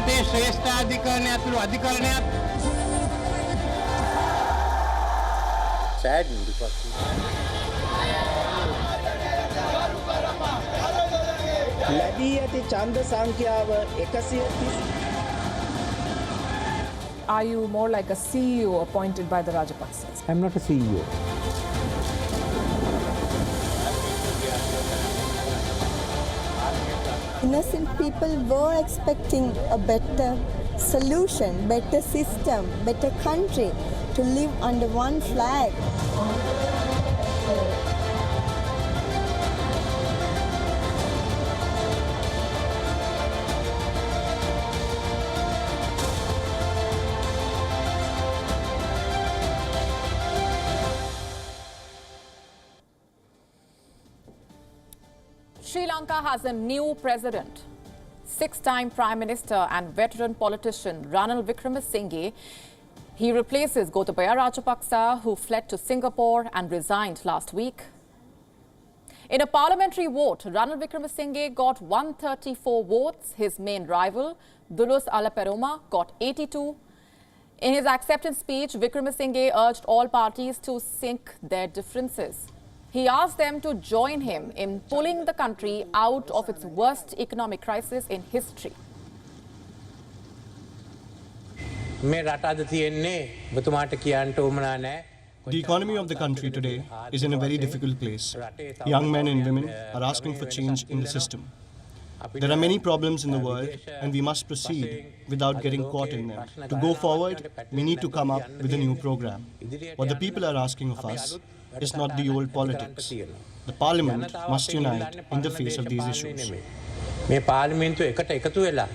රටේ ශ්‍රේෂ්ඨාධිකරණය ඇතුළු අධිකරණයක් sad because ලැබී ඇති ඡන්ද සංඛ්‍යාව 130. Are you more like a CEO appointed by the Rajapaksas? I'm not a CEO. Innocent people were expecting a better solution, better system, better country to live under one flag. Sri Lanka has a new president. Six-time Prime Minister and veteran politician Ranil Wickremesinghe. He replaces Gotabaya Rajapaksa, who fled to Singapore and resigned last week. In a parliamentary vote, Ranil Wickremesinghe got 134 votes. His main rival, Dulus Alaperoma, got 82. In his acceptance speech, Wickremesinghe urged all parties to sink their differences. He asked them to join him in pulling the country out of its worst economic crisis in history. මේ රට අද තියෙන්නේ ඔබතුමාට කියන්න උවමනා නැහැ. The economy of the country today is in a very difficult place. Young men and women are asking for change in the system. There are many problems in the world and we must proceed without getting caught in them. To go forward, we need to come up with a new program. What the people are asking of us is not the old politics. The parliament must unite in the face of these issues. මේ පාර්ලිමේන්තුව එකට එකතු වෙලා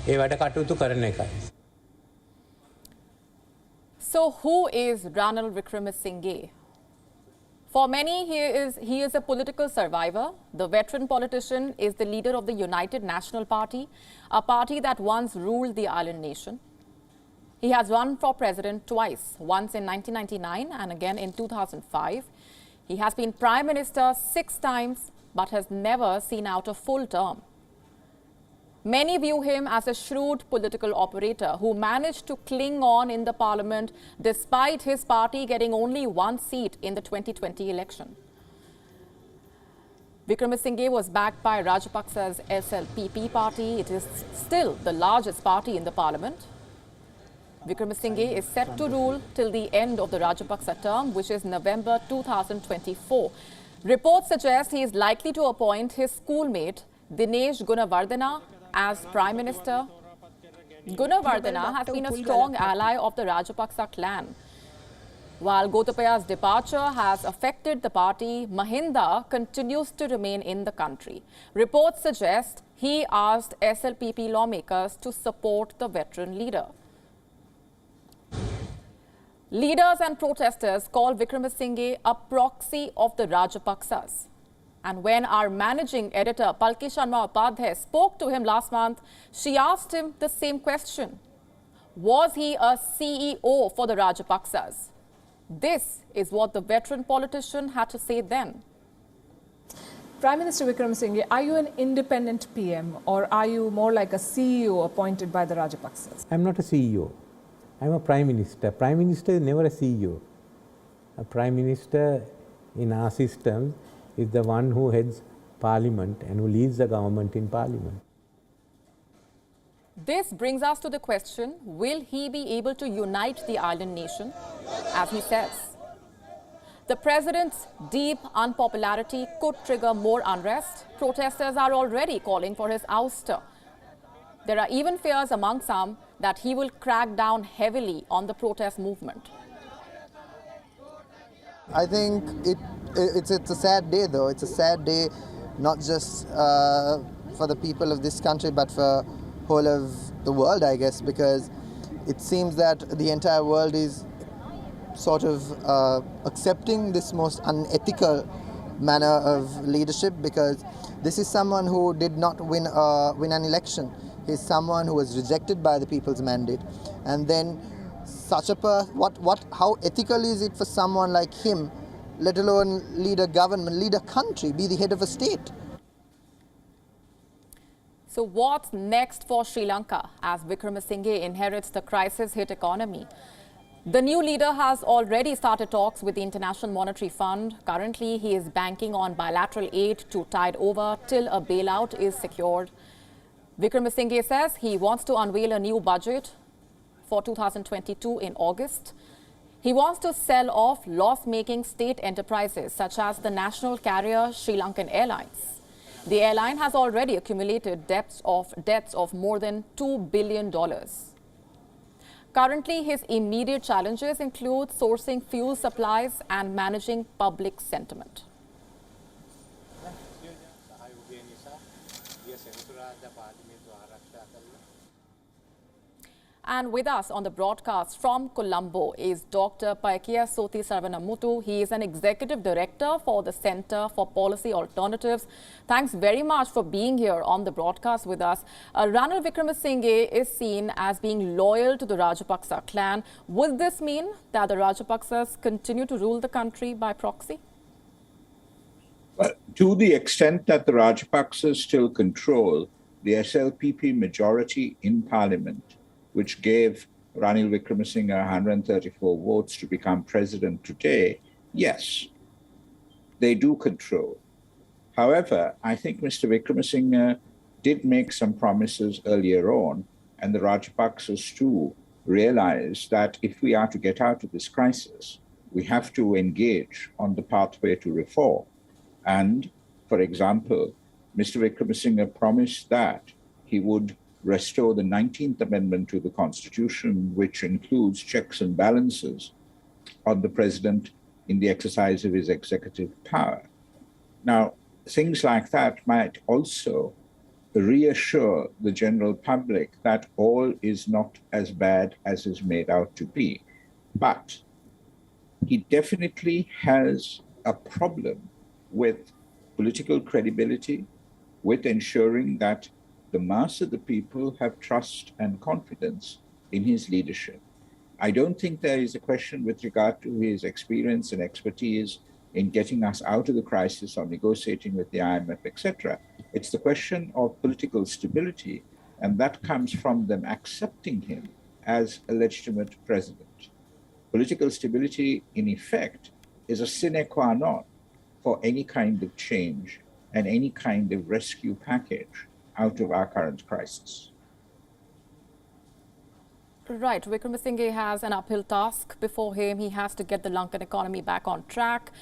ඒ වැඩ කටයුතු කරන එකයි. So who is Ranil Wickremesinghe? For many, he is a political survivor. The veteran politician is the leader of the United National Party, a party that once ruled the island nation. He has run for president twice, once in 1999 and again in 2005. He has been prime minister 6 times but has never seen out a full term. Many view him as a shrewd political operator who managed to cling on in the parliament despite his party getting only 1 seat in the 2020 election. Wickremesinghe was backed by Rajapaksa's SLPP party. It is still the largest party in the parliament. Wickremesinghe is set to rule till the end of the Rajapaksa term, which is November 2024. Reports suggest he is likely to appoint his schoolmate Dinesh Gunawardena as Prime Minister. Gunawardena has been a strong ally of the Rajapaksa clan. While Gotabaya's departure has affected the party, Mahinda continues to remain in the country. Reports suggest he asked SLPP lawmakers to support the veteran leader. Leaders and protesters call Wickremesinghe a proxy of the Rajapaksas. And when our managing editor Palki Sharma Upadhyay spoke to him last month, she asked him the same question. Was he a CEO for the Rajapaksas? This is what the veteran politician had to say then. Prime Minister Wickremesinghe, are you an independent PM or are you more like a CEO appointed by the Rajapaksas? I'm not a CEO. I'm a Prime Minister. Prime Minister is never a CEO. A Prime Minister in our system is the one who heads Parliament and who leads the government in Parliament. This brings us to the question, will he be able to unite the island nation, as he says? The president's deep unpopularity could trigger more unrest. Protesters are already calling for his ouster. There are even fears among some that he will crack down heavily on the protest movement. I think it's a sad day, though. It's a sad day not just for the people of this country but for whole of the world, I guess, because it seems that the entire world is sort of accepting this most unethical manner of leadership, because this is someone who did not win an election. He's someone who was rejected by the people's mandate, and then such a how ethical is it for someone like him, let alone lead a government, lead a country, be the head of a state? So what's next for Sri Lanka as Wickremesinghe inherits the crisis-hit economy? The new leader has already started talks with the International Monetary Fund. Currently, he is banking on bilateral aid to tide over till a bailout is secured. Wickremesinghe says he wants to unveil a new budget for 2022 in August. He wants to sell off loss-making state enterprises such as the national carrier Sri Lankan Airlines. The airline has already accumulated debts of more than $2 billion. Currently, his immediate challenges include sourcing fuel supplies and managing public sentiment. And with us on the broadcast from Colombo is Dr. Paikya Soti Sarvanamuthu. He is an executive director for the Center for Policy Alternatives. Thanks very much for being here on the broadcast with us. Ranil Wickremesinghe is seen as being loyal to the Rajapaksa clan. Would this mean that the Rajapaksas continue to rule the country by proxy? Well, to the extent that the Rajapaksas still control the SLPP majority in Parliament, which gave Ranil Wickremesinghe 134 votes to become president today, yes, they do control. However, I think Mr. Wickremesinghe did make some promises earlier on, and the Rajapaksas too realize that if we are to get out of this crisis, we have to engage on the pathway to reform. And, for example, Mr. Wickremesinghe promised that he would restore the 19th Amendment to the Constitution, which includes checks and balances on the president in the exercise of his executive power. Now, things like that might also reassure the general public that all is not as bad as is made out to be. But he definitely has a problem with political credibility, with ensuring that the mass of the people have trust and confidence in his leadership. I don't think there is a question with regard to his experience and expertise in getting us out of the crisis or negotiating with the IMF, etc. It's the question of political stability, and that comes from them accepting him as a legitimate president. Political stability, in effect, is a sine qua non for any kind of change and any kind of rescue package out of our current crisis. Right. Wickremesinghe has an uphill task before him. He has to get the Lankan economy back on track.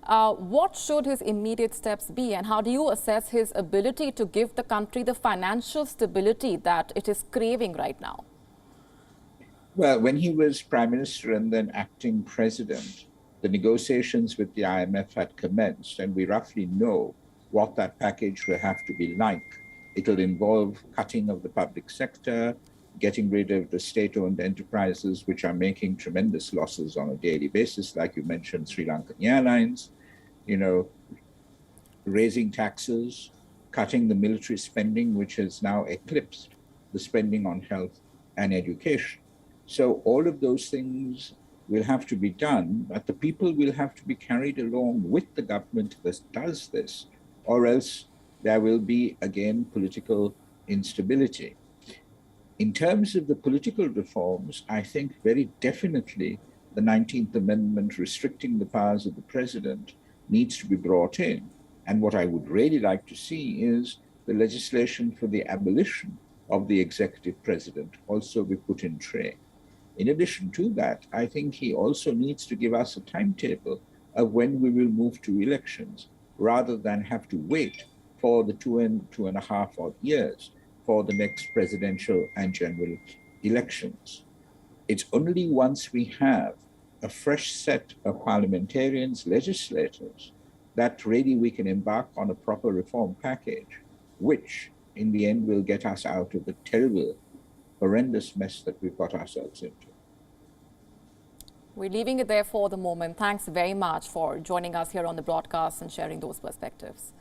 What should his immediate steps be, and how do you assess his ability to give the country the financial stability that it is craving right now? Well, when he was Prime Minister and then acting President, the negotiations with the IMF had commenced, and we roughly know what that package will have to be like. It'll involve cutting of the public sector, getting rid of the state-owned enterprises which are making tremendous losses on a daily basis, like you mentioned, Sri Lankan Airlines, raising taxes, cutting the military spending, which has now eclipsed the spending on health and education. So all of those things will have to be done, but the people will have to be carried along with the government that does this, or else there will be, again, political instability. In terms of the political reforms, I think very definitely the 19th Amendment restricting the powers of the president needs to be brought in. And what I would really like to see is the legislation for the abolition of the executive president also be put in train. In addition to that, I think he also needs to give us a timetable of when we will move to elections, rather than have to wait for the 2.5 odd years for the next presidential and general elections. It's only once we have a fresh set of parliamentarians, legislators, that really we can embark on a proper reform package, which in the end will get us out of the terrible, horrendous mess that we've got ourselves into. We're leaving it there for the moment. Thanks very much for joining us here on the broadcast and sharing those perspectives.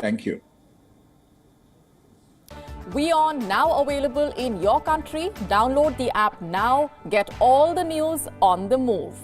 Thank you. WION now available in your country. Download the app now. Get all the news on the move.